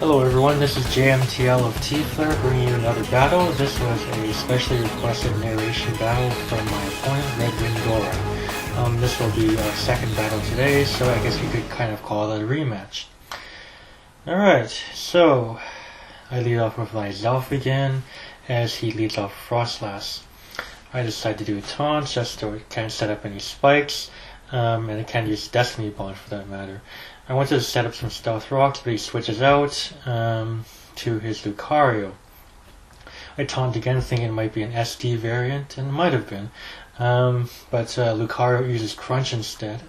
Hello everyone, this is JMTL of T-Flare bringing you another battle. This was a specially requested narration battle from my opponent, redwindora. This will be our second battle today, so I guess you could kind of call it a rematch. Alright, so I lead off with my Zelf again, as he leads off Frostlass. I decide to do a taunt just so it can't set up any spikes, and it can't use Destiny Bond for that matter. I wanted to set up some stealth rocks, but he switches out to his Lucario. I taunt again thinking it might be an SD variant, and it might have been, but Lucario uses Crunch instead,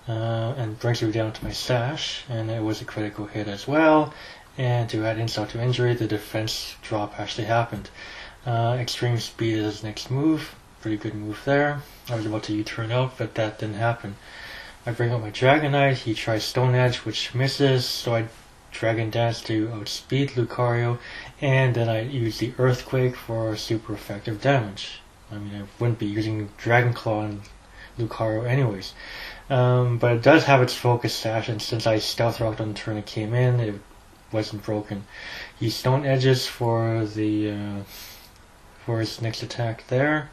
and brings me down to my stash, and it was a critical hit as well, and to add insult to injury, the defense drop actually happened. Extreme Speed is his next move, pretty good move there. I was about to U-turn out, but that didn't happen. I bring out my Dragonite, he tries Stone Edge, which misses, so I Dragon Dance to outspeed Lucario, and then I use the Earthquake for super effective damage. I mean, I wouldn't be using Dragon Claw on Lucario anyways. But it does have its focus sash, and since I Stealth Rocked on the turn it came in, it wasn't broken. He Stone Edges for the for his next attack there.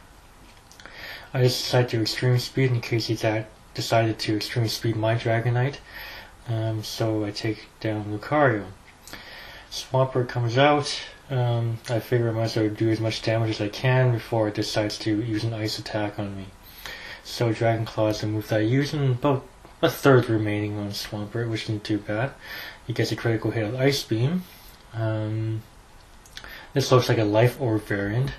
I just decide to Extreme Speed in case he's decided to Extreme Speed my Dragonite, so I take down Lucario. Swampert comes out. I figure I might as well do as much damage as I can before it decides to use an ice attack on me. So Dragon Claw is the move that I use, and about a third remaining on Swampert, which isn't too bad. He gets a critical hit with Ice Beam. This looks like a Life Orb variant.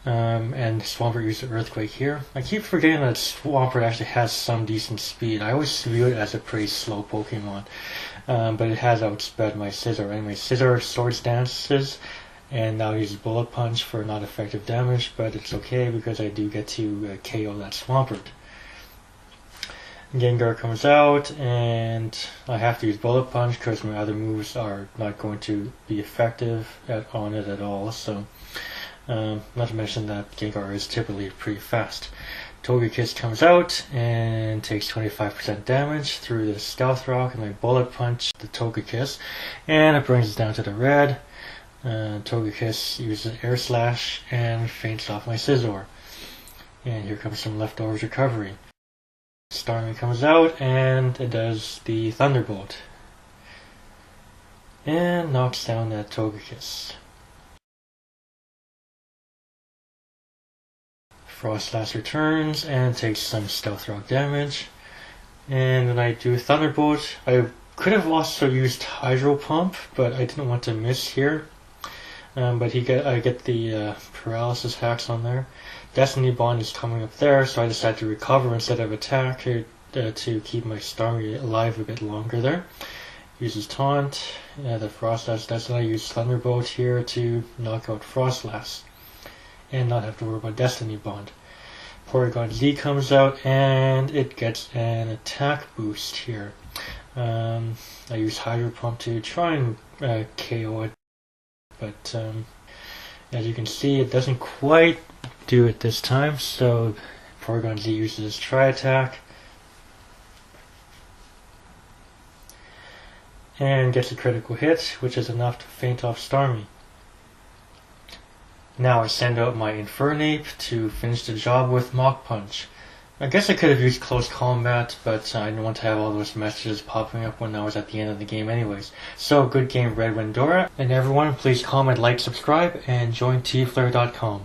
And Swampert used the Earthquake here. I keep forgetting that Swampert actually has some decent speed. I always view it as a pretty slow Pokemon, but it has outsped my Scizor. Anyway, Scizor Swords Dances, and now uses Bullet Punch for not effective damage, but it's okay because I do get to KO that Swampert. Gengar comes out, and I have to use Bullet Punch because my other moves are not going to be effective on it at all, so not to mention that Gengar is typically pretty fast. Togekiss comes out and takes 25% damage through the Stealth Rock, and I Bullet Punch the Togekiss, and it brings us down to the red. Togekiss uses Air Slash and faints off my Scizor. And here comes some leftovers recovery. Starmie comes out and it does the Thunderbolt and knocks down that Togekiss. Frostlass returns and takes some Stealth Rock damage, and then I do Thunderbolt. I could have also used Hydro Pump, but I didn't want to miss here. But I get the paralysis hacks on there. Destiny Bond is coming up there, so I decide to recover instead of attack here, to keep my Starmie alive a bit longer there. Uses Taunt, the Frostlass does, and I use Thunderbolt here to knock out Frostlass and not have to worry about Destiny Bond. Porygon Z comes out and it gets an attack boost here. I use Hydro Pump to try and KO it, but as you can see it doesn't quite do it this time, so Porygon Z uses his Tri-Attack and gets a critical hit, which is enough to faint off Starmie. Now I send out my Infernape to finish the job with Mach Punch. I guess I could have used Close Combat, but I didn't want to have all those messages popping up when I was at the end of the game anyways. So good game, redwindora, and everyone please comment, like, subscribe, and join tflare.com.